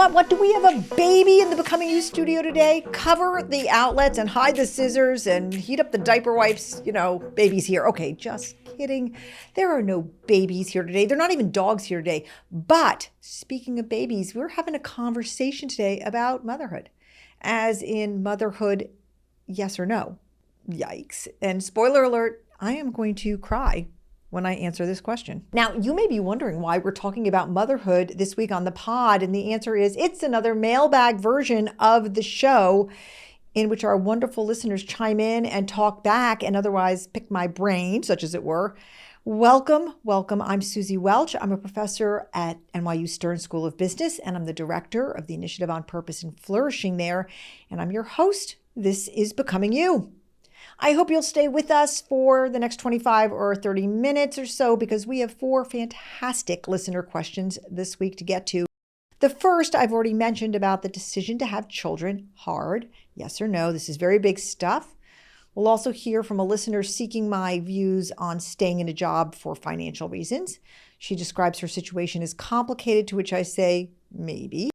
What? Do we have a baby in the Becoming You studio today? Cover the outlets and hide the scissors and heat up the diaper wipes. Baby's here. Okay, just kidding. There are no babies here today. They're not even dogs here today. But speaking of babies, we're having a conversation today about motherhood. As in motherhood, yes or no? Yikes. And spoiler alert, I am going to cry when I answer this question. Now, you may be wondering why we're talking about motherhood this week on the pod, and the answer is it's another mailbag version of the show in which our wonderful listeners chime in and talk back and otherwise pick my brain, such as it were. Welcome. I'm Suzy Welch. I'm a professor at NYU Stern School of Business, and I'm the director of the Initiative on Purpose and Flourishing there, and I'm your host. This is Becoming You. I hope you'll stay with us for the next 25 or 30 minutes or so because we have 4 fantastic listener questions this week to get to. The first, I've already mentioned about the decision to have children. Hard, yes or no? This is very big stuff. We'll also hear from a listener seeking my views on staying in a job for financial reasons. She describes her situation as complicated, to which I say, maybe.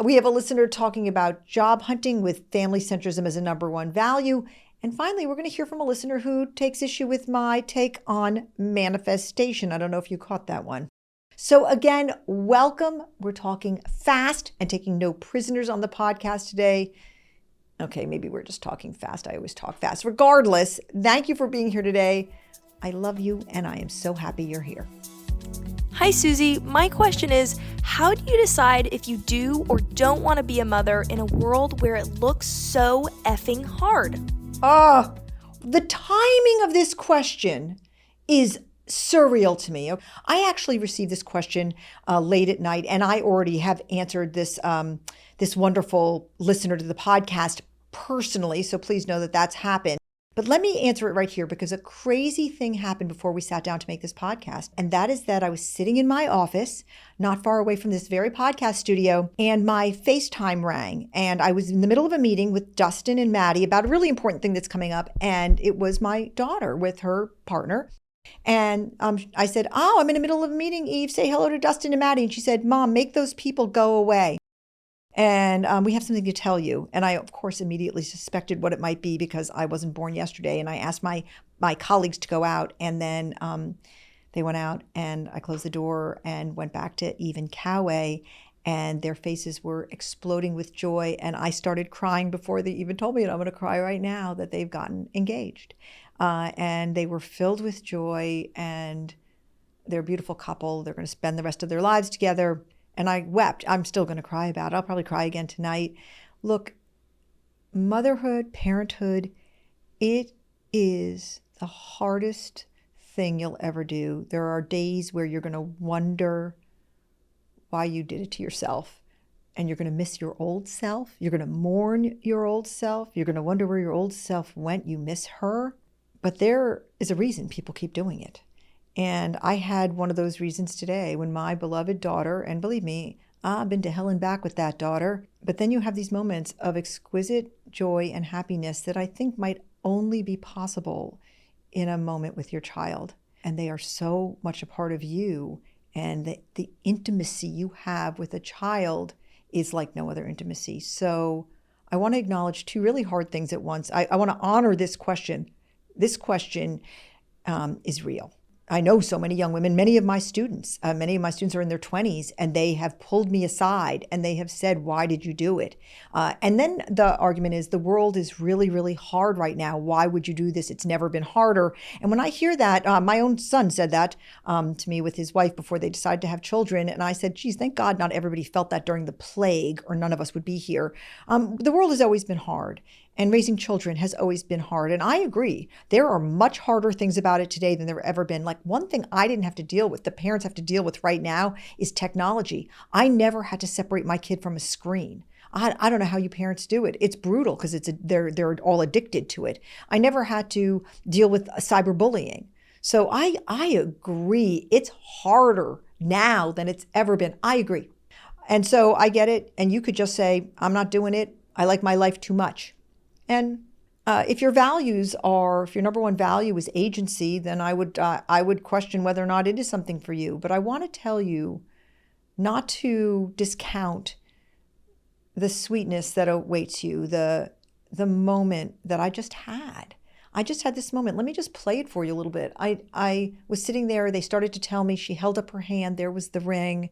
We have a listener talking about job hunting with family centrism as a number one value. And finally, we're going to hear from a listener who takes issue with my take on manifestation. I don't know if you caught that one. So again, welcome. We're talking fast and taking no prisoners on the podcast today. Okay, maybe we're just talking fast. I always talk fast. Regardless, thank you for being here today. I love you, and I am so happy you're here. Hi, Suzy. My question is, how do you decide if you do or don't want to be a mother in a world where it looks so effing hard? The timing of this question is surreal to me. I actually received this question late at night, and I already have answered this wonderful listener to the podcast personally, so please know that that's happened. But let me answer it right here because a crazy thing happened before we sat down to make this podcast. And that is that I was sitting in my office, not far away from this very podcast studio, and my FaceTime rang. And I was in the middle of a meeting with Dustin and Maddie about a really important thing that's coming up. And it was my daughter with her partner. And I said, I'm in the middle of a meeting, Eve. Say hello to Dustin and Maddie. And she said, Mom, make those people go away. And we have something to tell you. And I, of course, immediately suspected what it might be because I wasn't born yesterday. And I asked my colleagues to go out. And then they went out and I closed the door and went back to Eve and Coway. And their faces were exploding with joy. And I started crying before they even told me, and I'm going to cry right now, that they've gotten engaged. And they were filled with joy. And they're a beautiful couple. They're going to spend the rest of their lives together. And I wept. I'm still going to cry about it. I'll probably cry again tonight. Look, motherhood, parenthood, it is the hardest thing you'll ever do. There are days where you're going to wonder why you did it to yourself. And you're going to miss your old self. You're going to mourn your old self. You're going to wonder where your old self went. You miss her. But there is a reason people keep doing it. And I had one of those reasons today when my beloved daughter, and believe me, I've been to hell and back with that daughter, but then you have these moments of exquisite joy and happiness that I think might only be possible in a moment with your child. And they are so much a part of you. And the intimacy you have with a child is like no other intimacy. So I want to acknowledge 2 really hard things at once. I want to honor this question. This question is real. I know so many young women, many of my students are in their 20s, and they have pulled me aside and they have said, why did you do it? And then the argument is the world is really, really hard right now. Why would you do this? It's never been harder. And when I hear that, my own son said that to me with his wife before they decided to have children. And I said, geez, thank God not everybody felt that during the plague or none of us would be here. The world has always been hard. And raising children has always been hard. And I agree. There are much harder things about it today than there have ever been. Like one thing I didn't have to deal with, the parents have to deal with right now, is technology. I never had to separate my kid from a screen. I don't know how you parents do it. It's brutal because they're all addicted to it. I never had to deal with cyberbullying. So I agree. It's harder now than it's ever been. I agree. And so I get it. And you could just say, I'm not doing it. I like my life too much. And If your number one value is agency, then I would question whether or not it is something for you. But I want to tell you not to discount the sweetness that awaits you, the moment that I just had. I just had this moment. Let me just play it for you a little bit. I was sitting there. They started to tell me. She held up her hand. There was the ring.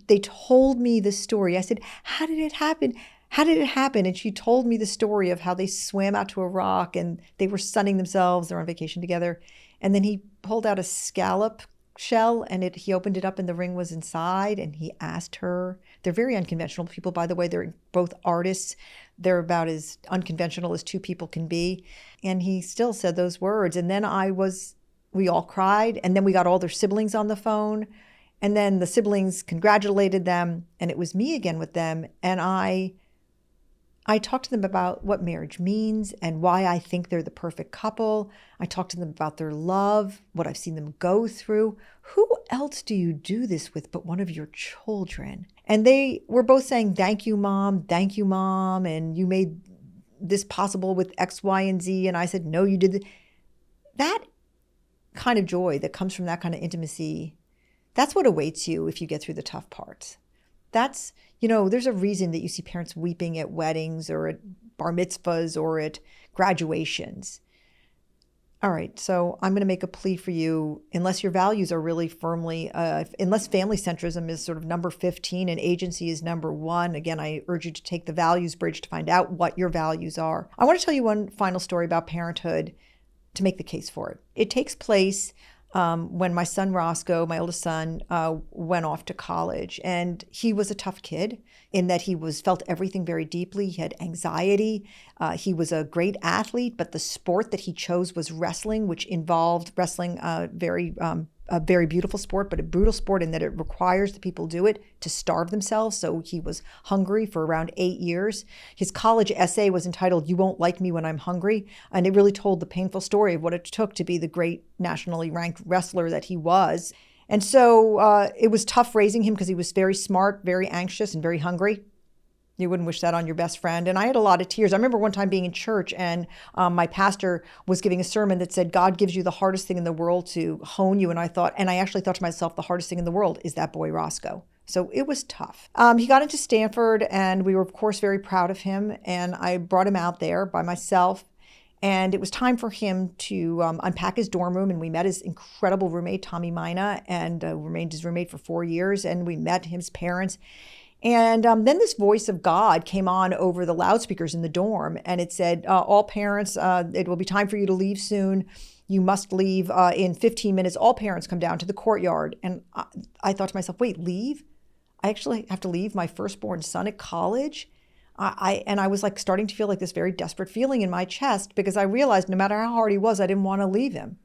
They told me the story. I said, how did it happen? How did it happen? And she told me the story of how they swam out to a rock and they were sunning themselves. They're on vacation together. And then he pulled out a scallop shell and he opened it up and the ring was inside. And he asked her, they're very unconventional people, by the way. They're both artists. They're about as unconventional as two people can be. And he still said those words. And then we all cried. And then we got all their siblings on the phone. And then the siblings congratulated them. And it was me again with them. And I talked to them about what marriage means and why I think they're the perfect couple. I talked to them about their love, what I've seen them go through. Who else do you do this with but one of your children? And they were both saying, thank you, Mom. Thank you, Mom. And you made this possible with X, Y, and Z. And I said, no, you did. That kind of joy that comes from that kind of intimacy, that's what awaits you if you get through the tough parts. There's a reason that you see parents weeping at weddings or at bar mitzvahs or at graduations. All right, so I'm going to make a plea for you. Unless your values are really firmly, unless family centrism is sort of number 15 and agency is number 1, again, I urge you to take the values bridge to find out what your values are. I want to tell you one final story about parenthood to make the case for it. It takes place when my son Roscoe, my oldest son, went off to college. And he was a tough kid in that he felt everything very deeply. He had anxiety. He was a great athlete, but the sport that he chose was wrestling, which involved wrestling, a very beautiful sport, but a brutal sport in that it requires the people do it to starve themselves. So he was hungry for around 8 years. His college essay was entitled, "You Won't Like Me When I'm Hungry." And it really told the painful story of what it took to be the great nationally ranked wrestler that he was. And so it was tough raising him because he was very smart, very anxious, and very hungry. You wouldn't wish that on your best friend. And I had a lot of tears. I remember one time being in church and my pastor was giving a sermon that said, God gives you the hardest thing in the world to hone you. And I actually thought to myself, the hardest thing in the world is that boy Roscoe. So it was tough. He got into Stanford and we were, of course, very proud of him. And I brought him out there by myself. And it was time for him to unpack his dorm room. And we met his incredible roommate, Tommy Mina, and remained his roommate for 4 years. And we met his parents. And then this voice of God came on over the loudspeakers in the dorm, and it said, all parents, it will be time for you to leave soon. You must leave in 15 minutes. All parents come down to the courtyard. And I thought to myself, wait, leave? I actually have to leave my firstborn son at college? I was like starting to feel like this very desperate feeling in my chest because I realized no matter how hard he was, I didn't want to leave him.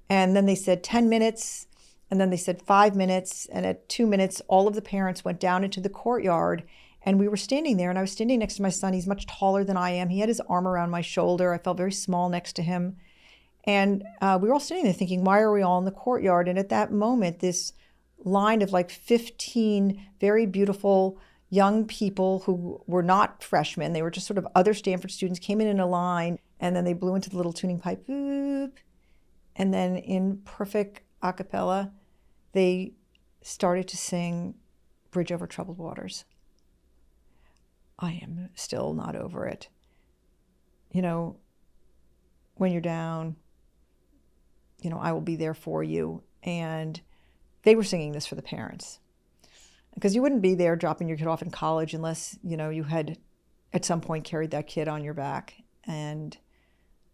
And then they said 10 minutes. And then they said 5 minutes, and at 2 minutes, all of the parents went down into the courtyard, and we were standing there, and I was standing next to my son. He's much taller than I am. He had his arm around my shoulder. I felt very small next to him. And we were all standing there thinking, why are we all in the courtyard? And at that moment, this line of like 15 very beautiful young people who were not freshmen, they were just sort of other Stanford students, came in a line, and then they blew into the little tuning pipe, boop, and then in perfect a cappella, they started to sing Bridge Over Troubled Waters. I am still not over it. When you're down, I will be there for you. And they were singing this for the parents. Because you wouldn't be there dropping your kid off in college unless, you had at some point carried that kid on your back. And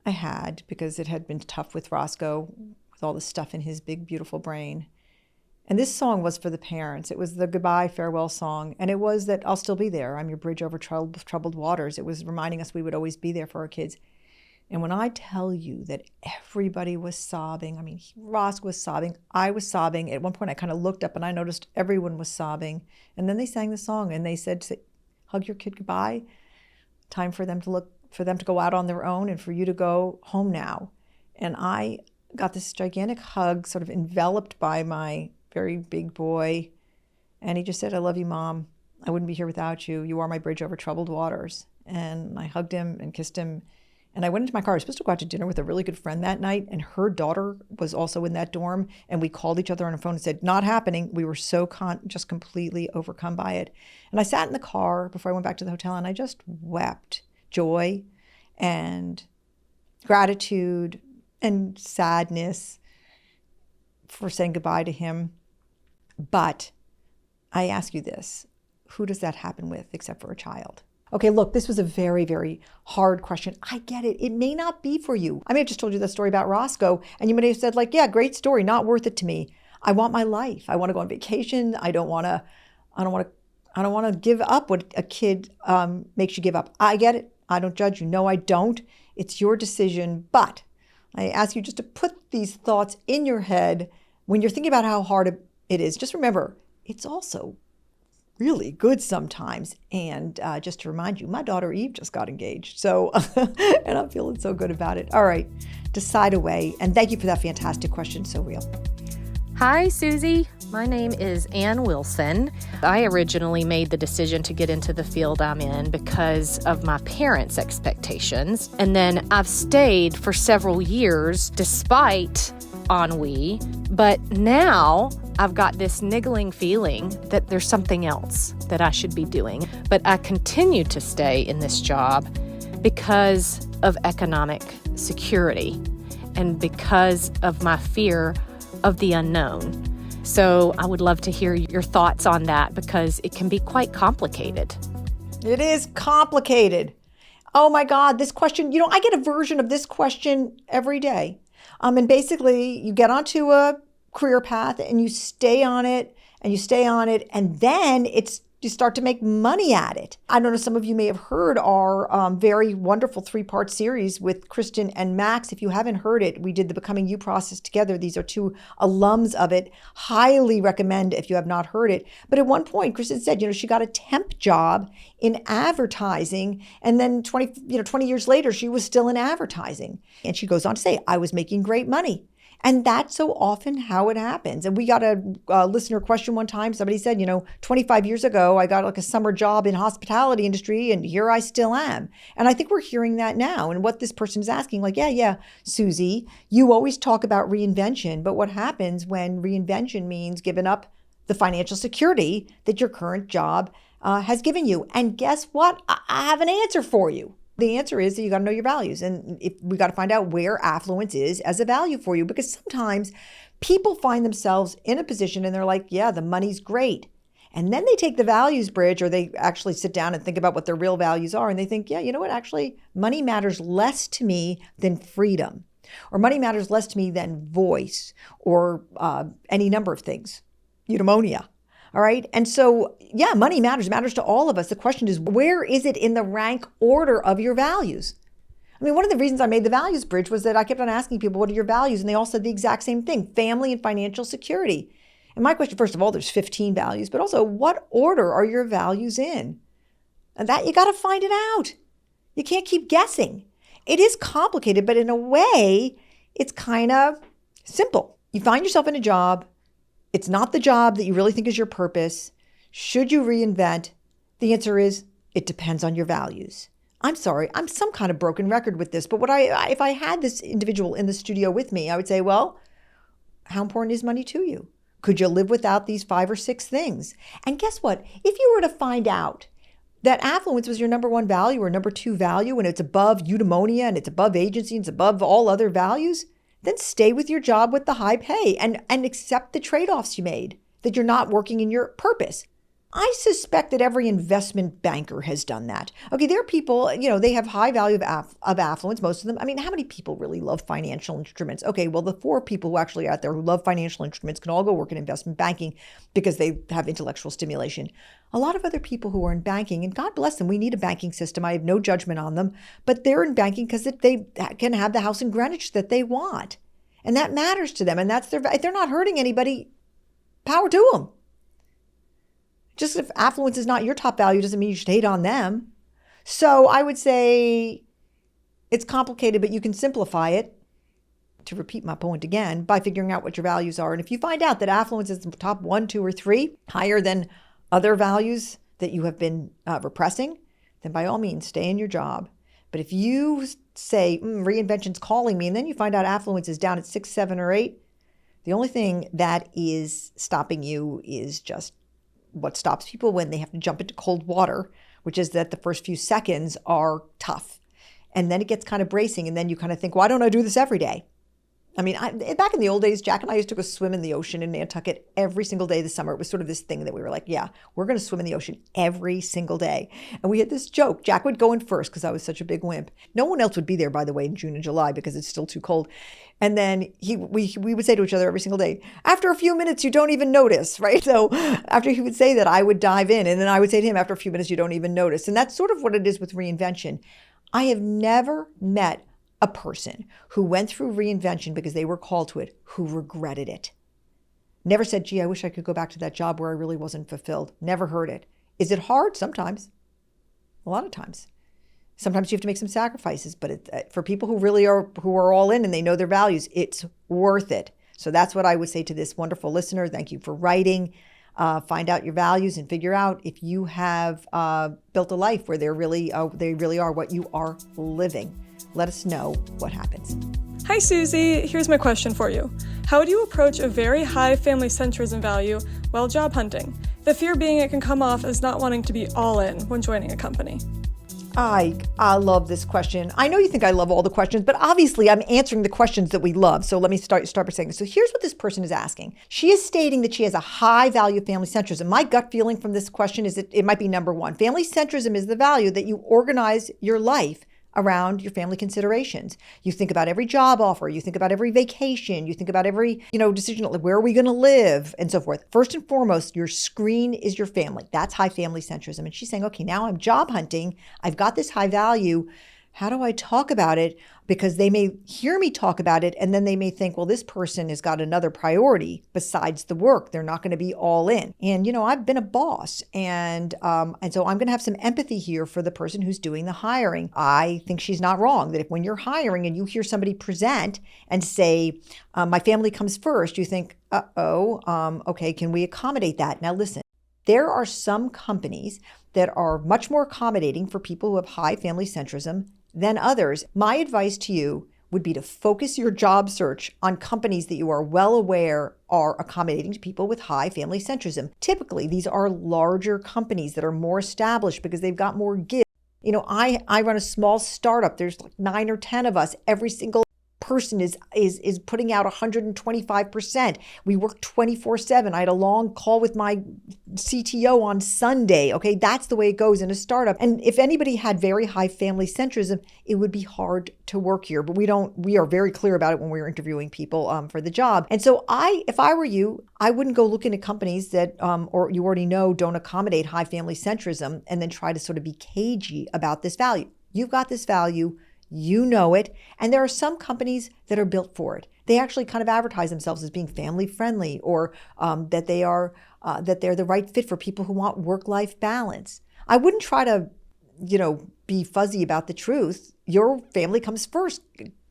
I had, because it had been tough with Roscoe, with all the stuff in his big, beautiful brain. And this song was for the parents. It was the goodbye, farewell song. And it was that I'll still be there. I'm your bridge over troubled waters. It was reminding us we would always be there for our kids. And when I tell you that everybody was sobbing, Ross was sobbing, I was sobbing. At one point, I kind of looked up and I noticed everyone was sobbing. And then they sang the song and they said, hug your kid goodbye. Time for them to go out on their own and for you to go home now. And I got this gigantic hug, sort of enveloped by my very big boy. And he just said, I love you, Mom. I wouldn't be here without you. You are my bridge over troubled waters. And I hugged him and kissed him. And I went into my car. I was supposed to go out to dinner with a really good friend that night, and her daughter was also in that dorm. And we called each other on the phone and said, not happening. We were so just completely overcome by it. And I sat in the car before I went back to the hotel, and I just wept joy and gratitude and sadness for saying goodbye to him. But I ask you this, who does that happen with except for a child? Okay, look, this was a very, very hard question. I get it. It may not be for you. I may have just told you the story about Roscoe, and you may have said, like, yeah, great story, not worth it to me. I want my life. I want to go on vacation. I don't want to give up what a kid makes you give up. I get it. I don't judge you. No, I don't. It's your decision. But I ask you just to put these thoughts in your head when you're thinking about how hard it is. Just remember, it's also really good sometimes. And just to remind you, my daughter Eve just got engaged. So, and I'm feeling so good about it. All right, decide away. And thank you for that fantastic question. So real. Hi, Suzy. My name is Ann Wilson. I originally made the decision to get into the field I'm in because of my parents' expectations. And then I've stayed for several years despite ennui. But now I've got this niggling feeling that there's something else that I should be doing. But I continue to stay in this job because of economic security and because of my fear of the unknown. So I would love to hear your thoughts on that because it can be quite complicated. It is complicated. Oh my God, this question, I get a version of this question every day. And basically you get onto a career path and you stay on it and you stay on it, and then you start to make money at it. I don't know, some of you may have heard our very wonderful 3-part series with Kristen and Max. If you haven't heard it, we did the Becoming You process together. These are 2 alums of it. Highly recommend if you have not heard it. But at one point, Kristen said, she got a temp job in advertising, and then 20 years later, she was still in advertising. And she goes on to say, I was making great money. And that's so often how it happens. And we got a listener question one time. Somebody said, 25 years ago, I got like a summer job in hospitality industry, and here I still am. And I think we're hearing that now. And what this person is asking, like, yeah, Suzy, you always talk about reinvention, but what happens when reinvention means giving up the financial security that your current job has given you? And guess what? I have an answer for you. The answer is that you got to know your values, and we got to find out where affluence is as a value for you, because sometimes people find themselves in a position and they're like, yeah, the money's great. And then they take the values bridge, or they actually sit down and think about what their real values are. And they think, yeah, you know what? Actually, money matters less to me than freedom, or money matters less to me than voice, or any number of things, eudaimonia. All right. And so, yeah, money matters to all of us. The question is, where is it in the rank order of your values? I mean, one of the reasons I made the values bridge was that I kept on asking people, what are your values? And they all said the exact same thing: family and financial security. And my question, first of all, there's 15 values, but also, what order are your values in? And that you got to find it out. You can't keep guessing. It is complicated, but in a way, it's kind of simple. You find yourself in a job. It's not the job that you really think is your purpose. Should you reinvent? The answer is, it depends on your values. I'm sorry, I'm some kind of broken record with this, but if I had this individual in the studio with me, I would say, well, how important is money to you? Could you live without these 5 or 6 things? And guess what? If you were to find out that affluence was your number 1 value or number 2 value, and it's above eudaimonia and it's above agency and it's above all other values, then stay with your job with the high pay and accept the trade-offs you made, that you're not working in your purpose. I suspect that every investment banker has done that. Okay, there are people, they have high value of affluence, most of them. I mean, how many people really love financial instruments? Okay, well, the 4 people who actually are out there who love financial instruments can all go work in investment banking because they have intellectual stimulation. A lot of other people who are in banking, and God bless them, we need a banking system. I have no judgment on them, but they're in banking because they can have the house in Greenwich that they want. And that matters to them. And that's if they're not hurting anybody, power to them. Just if affluence is not your top value doesn't mean you should hate on them. So I would say it's complicated, but you can simplify it, to repeat my point again, by figuring out what your values are. And if you find out that affluence is the top 1, 2, or 3, higher than other values that you have been repressing, then by all means, stay in your job. But if you say, reinvention's calling me, and then you find out affluence is down at 6, 7, or 8, the only thing that is stopping you is just what stops people when they have to jump into cold water, which is that the first few seconds are tough. And then it gets kind of bracing, and then you kind of think, why don't I do this every day? I mean, back in the old days, Jack and I used to go swim in the ocean in Nantucket every single day this summer. It was sort of this thing that we were like, yeah, we're going to swim in the ocean every single day. And we had this joke. Jack would go in first because I was such a big wimp. No one else would be there, by the way, in June and July because it's still too cold. And then we would say to each other every single day, after a few minutes, you don't even notice, right? So after he would say that, I would dive in. And then I would say to him, after a few minutes, you don't even notice. And that's sort of what it is with reinvention. I have never met a person who went through reinvention because they were called to it, who regretted it. Never said, gee, I wish I could go back to that job where I really wasn't fulfilled. Never heard it. Is it hard? Sometimes. A lot of times. Sometimes you have to make some sacrifices, but for people who are all in and they know their values, it's worth it. So that's what I would say to this wonderful listener. Thank you for writing. Find out your values and figure out if you have built a life where they really are what you are living. Let us know what happens. Hi, Suzy. Here's my question for you. How do you approach a very high family centrism value while job hunting? The fear being it can come off as not wanting to be all in when joining a company. I love this question. I know you think I love all the questions, but obviously I'm answering the questions that we love. So let me start by saying this. So here's what this person is asking. She is stating that she has a high value of family centrism. My gut feeling from this question is that it might be number one. Family centrism is the value that you organize your life around your family considerations. You think about every job offer, you think about every vacation, you think about every, decision, like where are we going to live and so forth. First and foremost, your screen is your family. That's high family centrism. And she's saying, okay, now I'm job hunting. I've got this high value. How do I talk about it? Because they may hear me talk about it and then they may think, well, this person has got another priority besides the work. They're not going to be all in. And, I've been a boss and so I'm going to have some empathy here for the person who's doing the hiring. I think she's not wrong that if when you're hiring and you hear somebody present and say, my family comes first, you think, okay, can we accommodate that? Now, listen, there are some companies that are much more accommodating for people who have high family centrism than others. My advice to you would be to focus your job search on companies that you are well aware are accommodating to people with high family centrism. Typically, these are larger companies that are more established because they've got more give. I run a small startup. There's like 9 or 10 of us. Every single person is putting out 125%. We work 24/7. I had a long call with my CTO on Sunday. Okay, that's the way it goes in a startup. And if anybody had very high family centrism, it would be hard to work here. But we are very clear about it when we're interviewing people for the job. And so if I were you, I wouldn't go looking at companies that, or you already know, don't accommodate high family centrism and then try to sort of be cagey about this value. You've got this value. You know it. And there are some companies that are built for it. They actually kind of advertise themselves as being family friendly or that they're the right fit for people who want work-life balance. I wouldn't try to, be fuzzy about the truth. Your family comes first.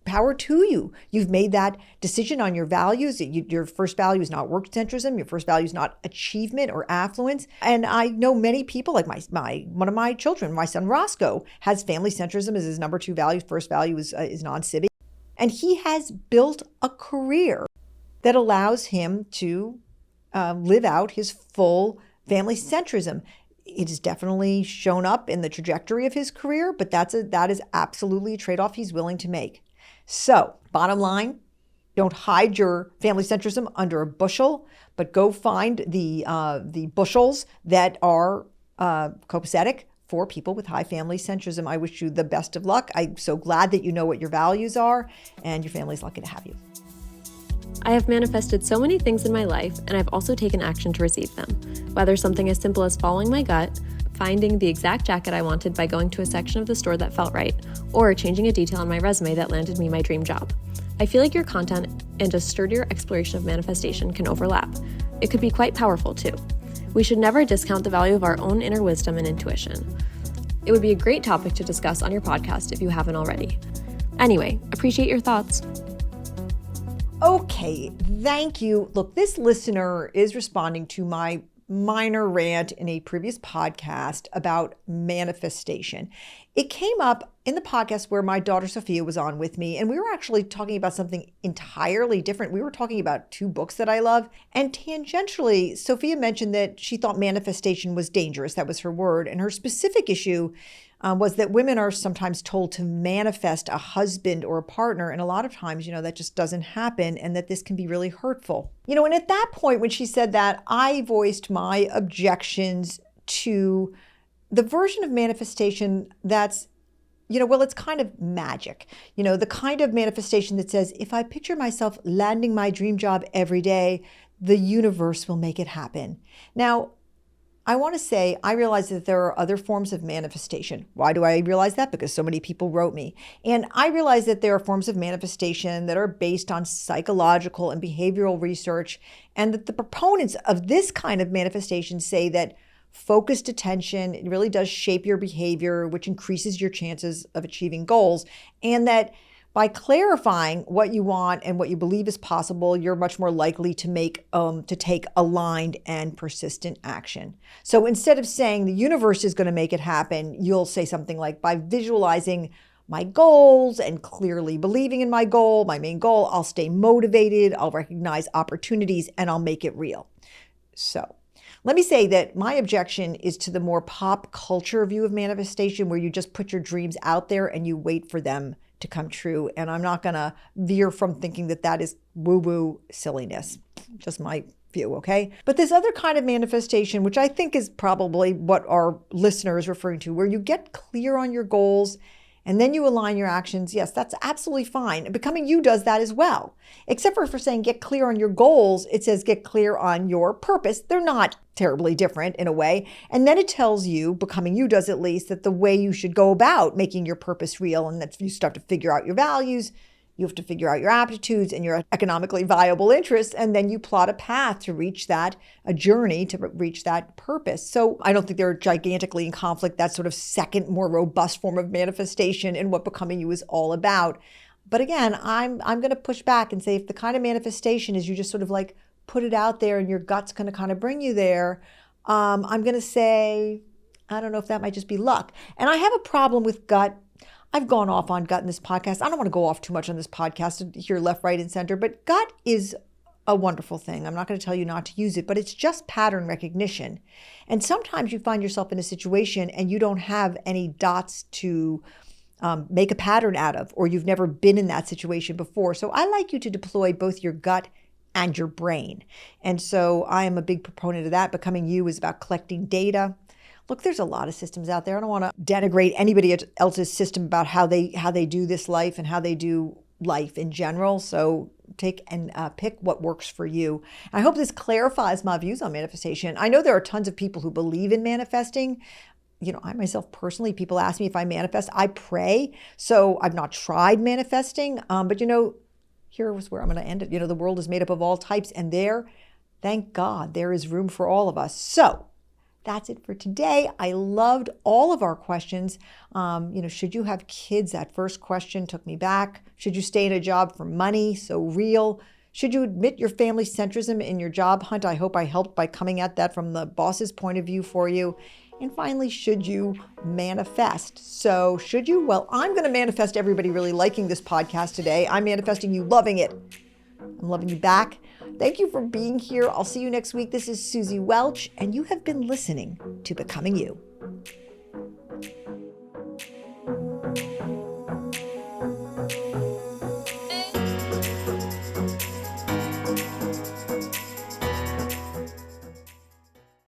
Power to you. You've made that decision on your values. Your first value is not work centrism. Your first value is not achievement or affluence. And I know many people, like one of my children, my son Roscoe, has family centrism as his number 2 value. First value is non-civic. And he has built a career that allows him to live out his full family centrism. It has definitely shown up in the trajectory of his career, but that is absolutely a trade-off he's willing to make. So, bottom line, don't hide your family centrism under a bushel, but go find the bushels that are copacetic for people with high family centrism. I wish you the best of luck. I'm so glad that you know what your values are, and your family's lucky to have you. I have manifested so many things in my life, and I've also taken action to receive them. Whether something as simple as following my gut, finding the exact jacket I wanted by going to a section of the store that felt right, or changing a detail on my resume that landed me my dream job. I feel like your content and a sturdier exploration of manifestation can overlap. It could be quite powerful too. We should never discount the value of our own inner wisdom and intuition. It would be a great topic to discuss on your podcast if you haven't already. Anyway, appreciate your thoughts. Okay, thank you. Look, this listener is responding to my minor rant in a previous podcast about manifestation. It came up in the podcast where my daughter Sophia was on with me, and we were actually talking about something entirely different. We were talking about two books that I love, and tangentially, Sophia mentioned that she thought manifestation was dangerous. That was her word. And her specific issue was that women are sometimes told to manifest a husband or a partner. And a lot of times, that just doesn't happen, and that this can be really hurtful. And at that point, when she said that, I voiced my objections to the version of manifestation that's, it's kind of magic. The kind of manifestation that says, if I picture myself landing my dream job every day, the universe will make it happen. Now, I want to say, I realize that there are other forms of manifestation. Why do I realize that? Because so many people wrote me. And I realize that there are forms of manifestation that are based on psychological and behavioral research, and that the proponents of this kind of manifestation say that focused attention, it really does shape your behavior, which increases your chances of achieving goals, and that by clarifying what you want and what you believe is possible, you're much more likely to take aligned and persistent action. So instead of saying the universe is going to make it happen, you'll say something like, by visualizing my goals and clearly believing in my goal, my main goal, I'll stay motivated, I'll recognize opportunities, and I'll make it real. So let me say that my objection is to the more pop culture view of manifestation, where you just put your dreams out there and you wait for them to come true. And I'm not going to veer from thinking that that is woo-woo silliness. Just my view, okay? But this other kind of manifestation, which I think is probably what our listener is referring to, where you get clear on your goals and then you align your actions, yes, that's absolutely fine. Becoming You does that as well. Except for saying get clear on your goals, it says get clear on your purpose. They're not terribly different in a way. And then it tells you, Becoming You does at least, that the way you should go about making your purpose real, and that you start to figure out your values, you have to figure out your aptitudes and your economically viable interests, and then you plot a path to reach that, a journey to reach that purpose. So I don't think they're gigantically in conflict, that sort of second, more robust form of manifestation in what Becoming You is all about. But again, I'm going to push back and say, if the kind of manifestation is you just sort of like put it out there and your gut's going to kind of bring you there, I'm going to say, I don't know if that might just be luck. And I have a problem with gut. I've gone off on gut in this podcast. I don't want to go off too much on this podcast here, left, right, and center, but gut is a wonderful thing. I'm not going to tell you not to use it, but it's just pattern recognition. And sometimes you find yourself in a situation and you don't have any dots to make a pattern out of, or you've never been in that situation before. So I like you to deploy both your gut and your brain. And so I am a big proponent of that. Becoming You is about collecting data. Look, there's a lot of systems out there. I don't want to denigrate anybody else's system about how they do this life and how they do life in general. So take and pick what works for you. I hope this clarifies my views on manifestation. I know there are tons of people who believe in manifesting. I myself personally, people ask me if I manifest. I pray. So I've not tried manifesting. But here was where I'm going to end it. The world is made up of all types, and thank God, there is room for all of us. So that's it for today. I loved all of our questions. Should you have kids? That first question took me back. Should you stay in a job for money? So real. Should you admit your family centrism in your job hunt? I hope I helped by coming at that from the boss's point of view for you. And finally, should you manifest? So should you? Well, I'm going to manifest everybody really liking this podcast today. I'm manifesting you loving it. I'm loving you back. Thank you for being here. I'll see you next week. This is Suzy Welch, and you have been listening to Becoming You.